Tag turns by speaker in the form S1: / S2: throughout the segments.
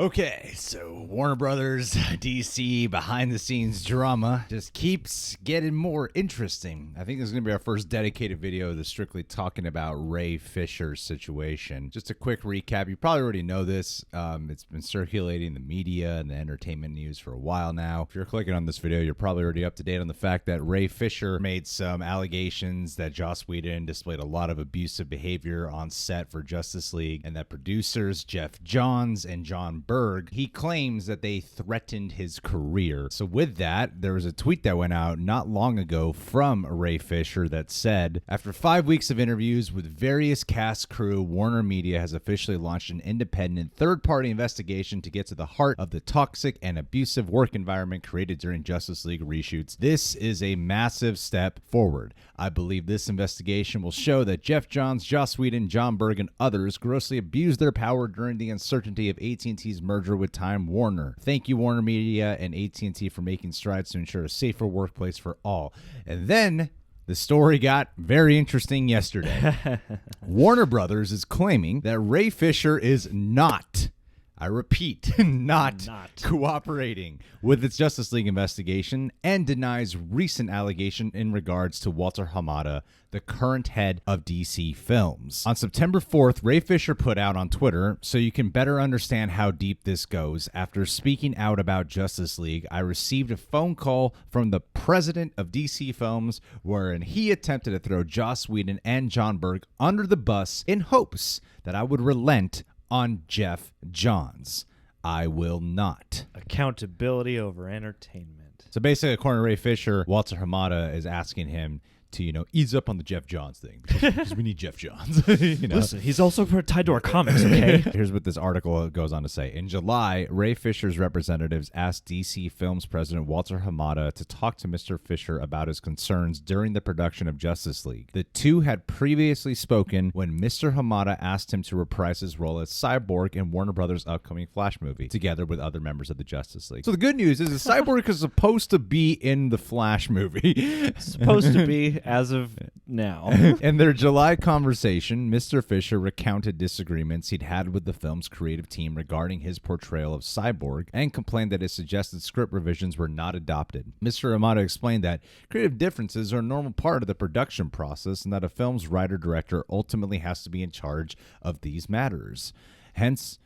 S1: Okay, so Warner Brothers, DC, behind-the-scenes drama just keeps getting more interesting. I think this is going to be our first dedicated video that's strictly talking about Ray Fisher's situation. Just a quick recap. You probably already know this. It's been circulating in the media and the entertainment news for a while now. If you're clicking on this video, you're probably already up to date on the fact that Ray Fisher made some allegations that Joss Whedon displayed a lot of abusive behavior on set for Justice League, and that producers Jeff Johns and John Berg, he claims that they threatened his career. So with that, there was a tweet that went out not long ago from Ray Fisher that said, after 5 weeks of interviews with various cast crew, Warner Media has officially launched an independent third-party investigation to get to the heart of the toxic and abusive work environment created during Justice League reshoots. This is a massive step forward. I believe this investigation will show that Jeff Johns, Joss Whedon, John Berg, and others grossly abused their power during the uncertainty of AT&T's merger with Time Warner. Thank you, Warner Media and AT&T, for making strides to ensure a safer workplace for all. And then the story got very interesting yesterday. Warner Brothers is claiming that Ray Fisher is not, I repeat, not cooperating with its Justice League investigation, and denies recent allegation in regards to Walter Hamada, the current head of DC Films. On September 4th, Ray Fisher put out on Twitter, so you can better understand how deep this goes. After speaking out about Justice League, I received a phone call from the president of DC Films wherein he attempted to throw Joss Whedon and John Berg under the bus in hopes that I would relent on Jeff Johns. I will not.
S2: Accountability over entertainment.
S1: So basically, according to Ray Fisher, Walter Hamada is asking him to, ease up on the Jeff Johns thing because we need Jeff Johns.
S2: Listen, he's also tied to our comics, okay?
S1: Here's what this article goes on to say. In July, Ray Fisher's representatives asked DC Films president Walter Hamada to talk to Mr. Fisher about his concerns during the production of Justice League. The two had previously spoken when Mr. Hamada asked him to reprise his role as Cyborg in Warner Brothers' upcoming Flash movie, together with other members of the Justice League. So the good news is that Cyborg is supposed to be in the Flash movie.
S2: Supposed to be. As of now.
S1: In their July conversation, Mr. Fisher recounted disagreements he'd had with the film's creative team regarding his portrayal of Cyborg and complained that his suggested script revisions were not adopted. Mr. Hamada explained that creative differences are a normal part of the production process and that a film's writer-director ultimately has to be in charge of these matters. Hence,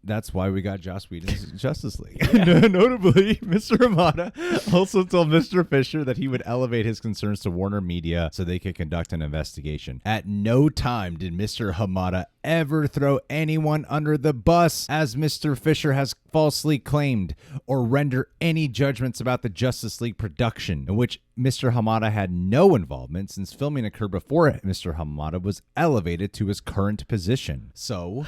S1: that's why we got Joss Whedon's Justice League. Notably, Mr. Hamada also told Mr. Fisher that he would elevate his concerns to Warner Media so they could conduct an investigation. At no time did Mr. Hamada ever throw anyone under the bus, as Mr. Fisher has falsely claimed, or render any judgments about the Justice League production, in which Mr. Hamada had no involvement since filming occurred before Mr. Hamada was elevated to his current position. So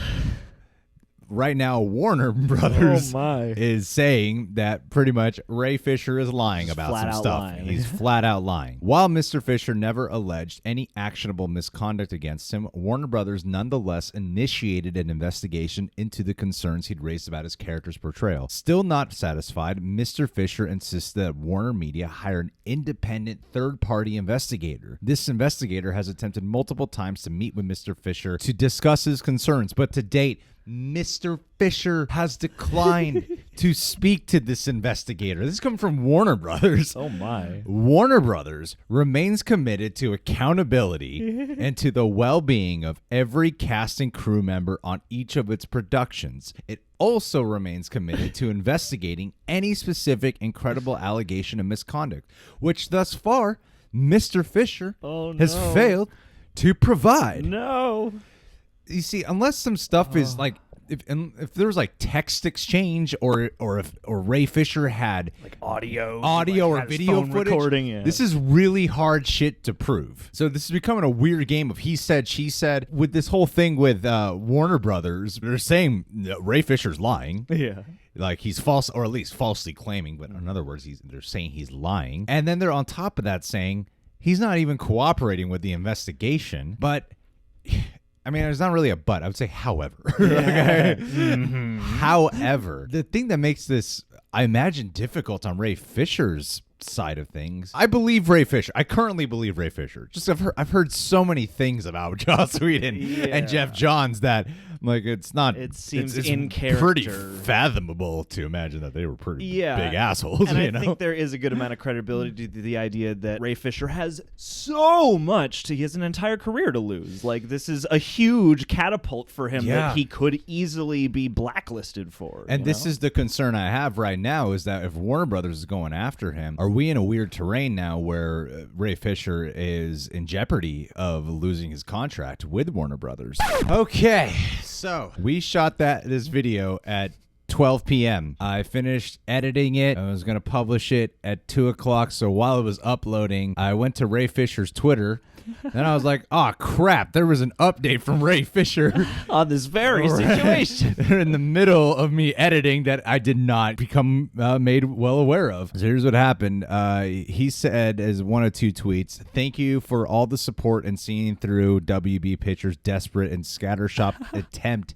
S1: right now, Warner Brothers is saying that pretty much Ray Fisher is lying about some stuff. He's flat out lying. While Mr. Fisher never alleged any actionable misconduct against him, Warner Brothers nonetheless initiated an investigation into the concerns he'd raised about his character's portrayal. Still not satisfied, Mr. Fisher insisted that Warner Media hire an independent third-party investigator. This investigator has attempted multiple times to meet with Mr. Fisher to discuss his concerns, but to date, Mr. Fisher has declined to speak to this investigator. This is coming from Warner Brothers.
S2: Oh, my.
S1: Warner Brothers remains committed to accountability and to the well-being of every cast and crew member on each of its productions. It also remains committed to investigating any specific and credible allegation of misconduct, which thus far, Mr. Fisher has failed to provide.
S2: No.
S1: You see, unless some stuff is like, if there was like text exchange, or if Ray Fisher had
S2: like audio
S1: or video footage,
S2: recording,
S1: this is really hard shit to prove. So this is becoming a weird game of he said, she said. With this whole thing with Warner Brothers, they're saying Ray Fisher's lying.
S2: Yeah.
S1: Like he's false, or at least falsely claiming, but in other words, they're saying he's lying. And then they're on top of that saying he's not even cooperating with the investigation. But I mean, there's not really a but. I would say however. Okay? However, the thing that makes this, I imagine, difficult on Ray Fisher's side of things, I believe Ray Fisher. I currently believe Ray Fisher. Just I've heard so many things about Joss Whedon and Jeff Johns that Like, it's not.
S2: It seems
S1: it's
S2: in
S1: pretty
S2: character.
S1: fathomable to imagine that they were pretty
S2: Yeah.
S1: big assholes.
S2: And
S1: you
S2: I
S1: know?
S2: think there is a good amount of credibility to the idea that Ray Fisher has so much he has an entire career to lose. Like, this is a huge catapult for him
S1: Yeah.
S2: that he could easily be blacklisted for.
S1: And
S2: you
S1: this
S2: know?
S1: is the concern I have right now, is that if Warner Brothers is going after him, are we in a weird terrain now where Ray Fisher is in jeopardy of losing his contract with Warner Brothers? Okay, so we shot this video at 12 p.m. I finished editing it. I was going to publish it at 2 o'clock. So while it was uploading, I went to Ray Fisher's Twitter. Then I was like, oh, crap. There was an update from Ray Fisher
S2: on this very situation.
S1: in the middle of me editing that I did not become made well aware of. So here's what happened. He said, as one of two tweets, "Thank you for all the support and seeing through WB Pictures' desperate and scattershot attempt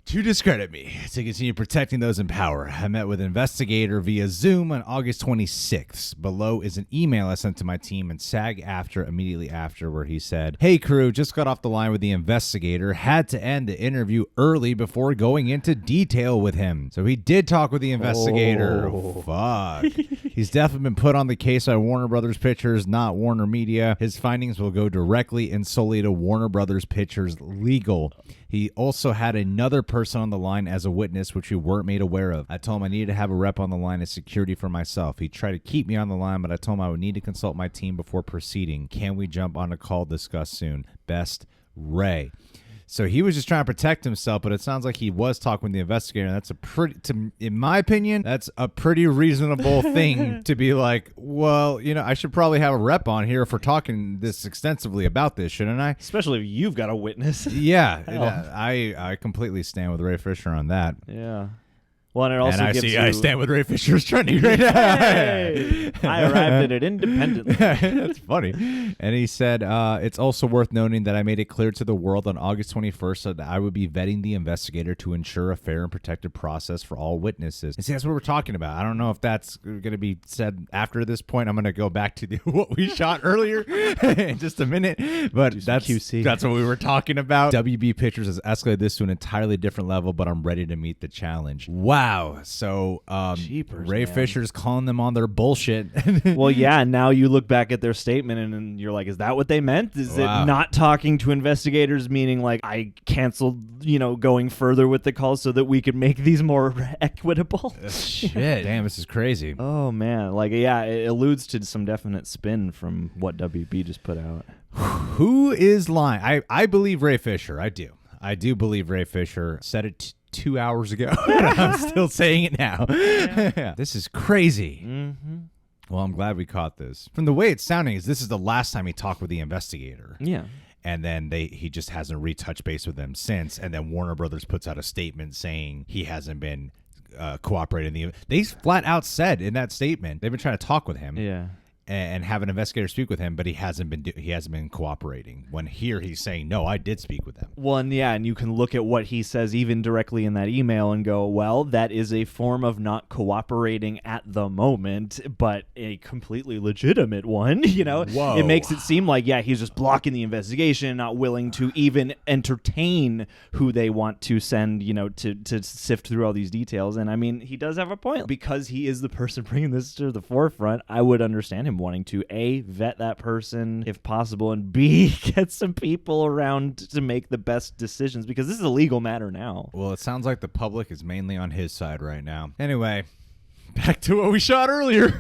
S1: to discredit me, to continue protecting those in power. I met with an investigator via Zoom on August 26th. Below is an email I sent to my team and SAG-AFTRA immediately after, where he said, "Hey crew, just got off the line with the investigator. Had to end the interview early before going into detail with him." So he did talk with the investigator.
S2: Oh.
S1: Fuck. He's definitely been put on the case by Warner Brothers Pictures, not Warner Media. His findings will go directly and solely to Warner Brothers Pictures legal. He also had another person on the line as a witness, which we weren't made aware of. I told him I needed to have a rep on the line as security for myself. He tried to keep me on the line, but I told him I would need to consult my team before proceeding. Can we jump on a call, discuss soon? Best, Ray. So he was just trying to protect himself, but it sounds like he was talking with the investigator. And that's in my opinion, that's a pretty reasonable thing to be like, well, I should probably have a rep on here if we're talking this extensively about this, shouldn't I?
S2: Especially if you've got a witness.
S1: Yeah,
S2: Hell.
S1: I completely stand with Ray Fisher on that.
S2: Yeah. Well, and it also
S1: And
S2: gives you...
S1: I stand with Ray Fisher's trending right now.
S2: Hey! I arrived at it independently.
S1: That's funny. And he said, it's also worth noting that I made it clear to the world on August 21st that I would be vetting the investigator to ensure a fair and protected process for all witnesses. And see, that's what we're talking about. I don't know if that's going to be said after this point. I'm going to go back to what we shot earlier in just a minute. But that's
S2: QC.
S1: That's what we were talking about. WB Pictures has escalated this to an entirely different level, but I'm ready to meet the challenge. Wow. So
S2: Jeepers,
S1: Ray
S2: man.
S1: Fisher's calling them on their bullshit.
S2: Well, yeah, and now you look back at their statement and you're like, is that what they meant? Is
S1: Wow.
S2: it not talking to investigators, meaning like I canceled, going further with the calls so that we could make these more equitable?
S1: Shit. Damn, this is crazy.
S2: Oh, man. Like, yeah, it alludes to some definite spin from what WB just put out.
S1: Who is lying? I believe Ray Fisher. I do. I do believe Ray Fisher said it 2 hours ago. I'm still saying it now. This is crazy.
S2: Mm-hmm.
S1: Well, I'm glad we caught this. From the way it's sounding, this is the last time he talked with the investigator.
S2: Yeah.
S1: And then he just hasn't retouched base with them since. And then Warner Brothers puts out a statement saying he hasn't been cooperating. They flat out said in that statement they've been trying to talk with him.
S2: Yeah.
S1: And have an investigator speak with him, but he hasn't been cooperating. When here he's saying, no, I did speak with them.
S2: Well, and you can look at what he says even directly in that email and go, well, that is a form of not cooperating at the moment, but a completely legitimate one.
S1: Whoa.
S2: It makes it seem like, yeah, he's just blocking the investigation, not willing to even entertain who they want to send, to sift through all these details. And I mean, he does have a point. Because he is the person bringing this to the forefront, I would understand him wanting to A, vet that person if possible, and B, get some people around to make the best decisions, because this is a legal matter now.
S1: Well, it sounds like the public is mainly on his side right now. Anyway, back to what we shot earlier.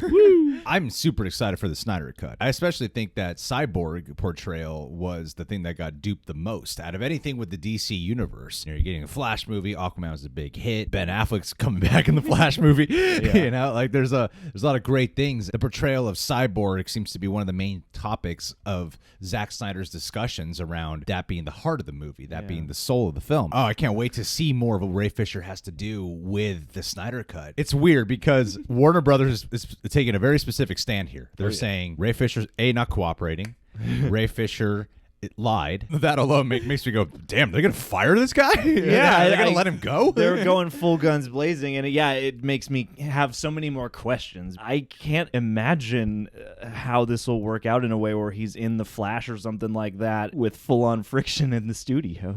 S1: I'm super excited for the Snyder Cut. I especially think that Cyborg portrayal was the thing that got duped the most out of anything with the DC universe. You're getting a Flash movie. Aquaman was a big hit. Ben Affleck's coming back in the Flash movie.
S2: Yeah.
S1: There's a lot of great things. The portrayal of Cyborg seems to be one of the main topics of Zack Snyder's discussions around that being the heart of the movie, that being the soul of the film. Oh, I can't wait to see more of what Ray Fisher has to do with the Snyder Cut. It's weird because Warner Brothers is taking a very specific stand here. They're saying Ray Fisher's not cooperating. Ray Fisher it lied. That alone makes me go, damn, they're going to fire this guy?
S2: Yeah.
S1: They're going to let him go?
S2: They're going full guns blazing. And it makes me have so many more questions. I can't imagine how this will work out in a way where he's in the Flash or something like that with full-on friction in the studio,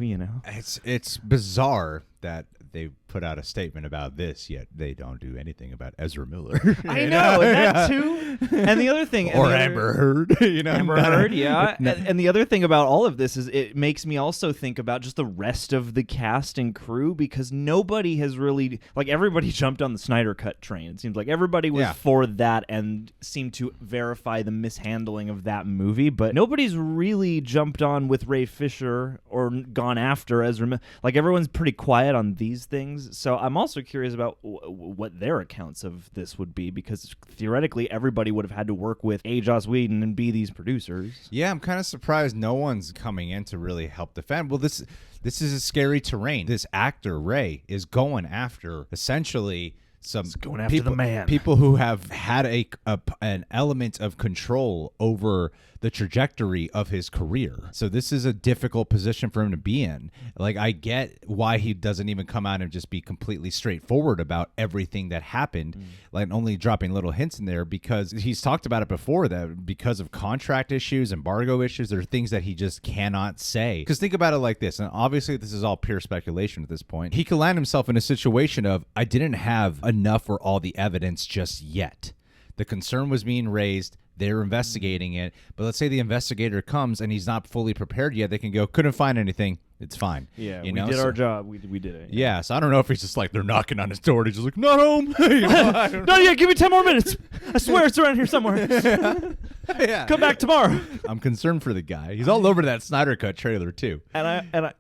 S1: It's bizarre that they put out a statement about this, yet they don't do anything about Ezra Miller.
S2: I know, that too. And the other thing...
S1: Or Amber Heard.
S2: Amber Heard, yeah. And the other thing about all of this is it makes me also think about just the rest of the cast and crew, because nobody has really... Like, everybody jumped on the Snyder Cut train. It seems like everybody was for that and seemed to verify the mishandling of that movie, but nobody's really jumped on with Ray Fisher or gone after Ezra Miller. Like, everyone's pretty quiet on these things. So I'm also curious about what their accounts of this would be, because theoretically everybody would have had to work with A. Joss Whedon and be these producers.
S1: Yeah, I'm kind of surprised no one's coming in to really help defend. Well, this is a scary terrain. This actor, Ray, is going after essentially
S2: going after the man.
S1: People who have had an element of control over the trajectory of his career. So this is a difficult position for him to be in. Like, I get why he doesn't even come out and just be completely straightforward about everything that happened, like only dropping little hints in there, because he's talked about it before that because of contract issues, embargo issues, there are things that he just cannot say. Because think about it like this, and obviously this is all pure speculation at this point. He could land himself in a situation of, I didn't have enough or all the evidence just yet. The concern was being raised. They're investigating it. But let's say the investigator comes and he's not fully prepared yet. They can go, couldn't find anything. It's fine.
S2: Yeah, we did our job. We did it.
S1: Yeah, so I don't know if he's just like, they're knocking on his door. He's just like, not home.
S2: Not yet. Give me 10 more minutes. I swear it's around here somewhere.
S1: Yeah.
S2: Come back tomorrow.
S1: I'm concerned for the guy. He's all over that Snyder Cut trailer too.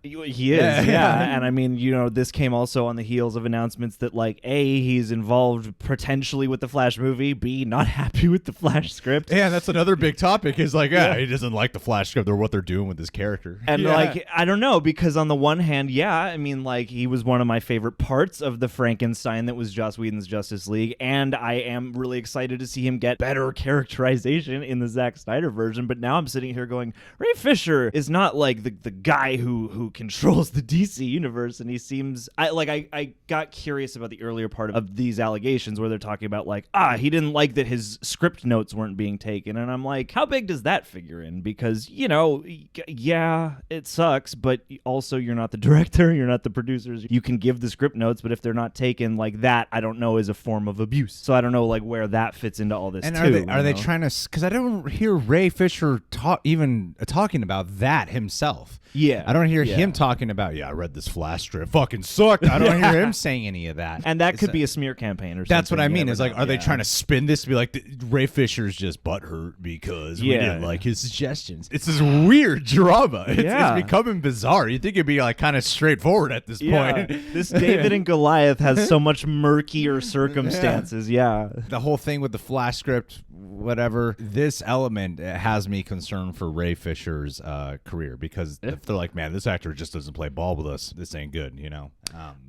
S2: He is. Yeah. And I mean, this came also on the heels of announcements that, like, A, he's involved potentially with the Flash movie. B, not happy with the Flash script.
S1: Yeah, that's another big topic. Is like, he doesn't like the Flash script or what they're doing with his character.
S2: And like, I don't know, because on the one hand, I mean, like, he was one of my favorite parts of the Frankenstein that was Joss Whedon's Justice League, and I am really excited to see him get better characterization in the Zack Snyder version. But now I'm sitting here going, Ray Fisher is not like the guy who controls the DC universe, and he seems I got curious about the earlier part of these allegations where they're talking about, like, he didn't like that his script notes weren't being taken, and I'm like, how big does that figure in? Because it sucks, but also you're not the director, you're not the producers. You can give the script notes, but if they're not taken, like, that, I don't know, is a form of abuse. So I don't know, like, where that fits into all this. And
S1: are they trying to? Because I don't hear Ray Fisher talking about that himself.
S2: Yeah,
S1: I don't hear him talking about, I read this Flash strip, fucking sucked. I don't hear him saying any of that.
S2: And that could be a smear campaign or something.
S1: That's what I mean. Is like, are they trying to spin this to be like, Ray Fisher's just butthurt because we didn't like his suggestions? It's this weird drama. It's becoming bizarre. You'd think it'd be like kind of straightforward at this point.
S2: This David and Goliath has so much murkier circumstances. Yeah.
S1: The whole thing with the Flash script, whatever, this element has me concerned for Ray Fisher's career, because if they're like, man, this actor just doesn't play ball with us, this ain't good,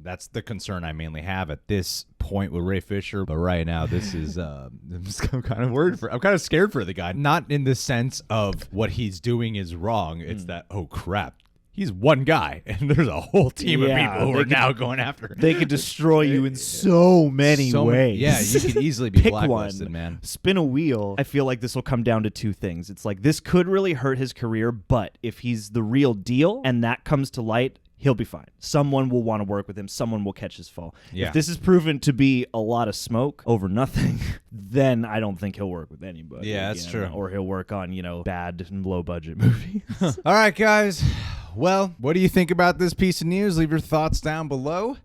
S1: that's the concern I mainly have at this point with Ray Fisher. But right now, this is I'm kind of worried I'm kind of scared for the guy, not in the sense of what he's doing is wrong. It's that, oh crap, he's one guy, and there's a whole team of people who are now going after him.
S2: They could destroy you in so many ways.
S1: Yeah, you could easily be
S2: Pick
S1: blacklisted,
S2: one.
S1: man.
S2: Spin a wheel. I feel like this will come down to two things. It's like, this could really hurt his career, but if he's the real deal and that comes to light, he'll be fine. Someone will want to work with him. Someone will catch his fall.
S1: Yeah.
S2: If this is proven to be a lot of smoke over nothing, then I don't think he'll work with anybody.
S1: Yeah, that's true.
S2: Or he'll work on, bad and low-budget movies.
S1: All right, guys. Well, what do you think about this piece of news? Leave your thoughts down below. Are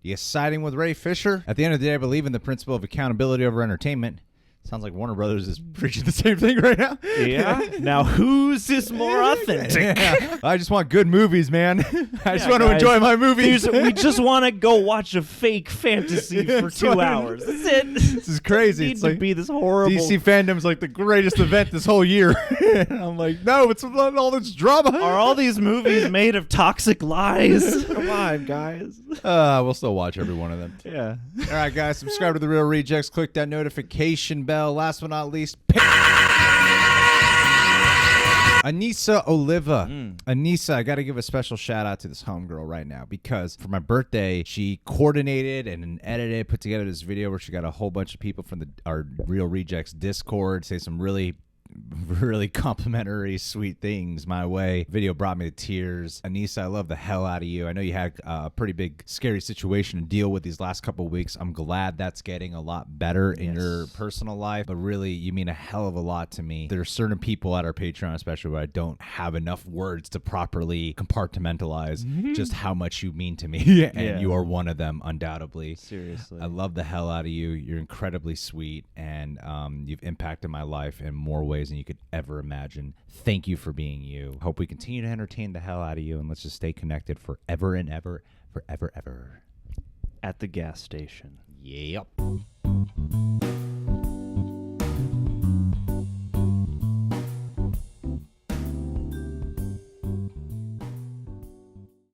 S1: you siding with Ray Fisher? At the end of the day, I believe in the principle of accountability over entertainment. Sounds like Warner Brothers is preaching the same thing right now.
S2: Yeah. Now, who's this more authentic?
S1: Yeah. I just want good movies, man. I just want to enjoy my movies.
S2: We just want to go watch a fake fantasy for 2 hours. That's it.
S1: This is crazy.
S2: It's like, be this horrible.
S1: DC fandom's like the greatest event this whole year. And I'm like, no, it's not all this drama.
S2: Are all these movies made of toxic lies? Come on, guys.
S1: We'll still watch every one of them.
S2: Yeah.
S1: All right, guys, subscribe to The Real Rejects. Click that notification bell. Last but not least, Anissa Oliva. Anissa, I got to give a special shout out to this homegirl right now because for my birthday, she coordinated and edited, put together this video where she got a whole bunch of people from our Real Rejects Discord say some really complimentary, sweet things my way. Video brought me to tears. Anissa, I love the hell out of you. I know you had a pretty big, scary situation to deal with these last couple of weeks. I'm glad that's getting a lot better in your personal life, but really, you mean a hell of a lot to me. There are certain people at our Patreon, especially where I don't have enough words to properly compartmentalize just how much you mean to me, and you are one of them, undoubtedly.
S2: Seriously.
S1: I love the hell out of you. You're incredibly sweet, and you've impacted my life in more ways than you could ever imagine. Thank you for being you. Hope we continue to entertain the hell out of you, and let's just stay connected forever and ever, forever, ever.
S2: At the gas station.
S1: Yep.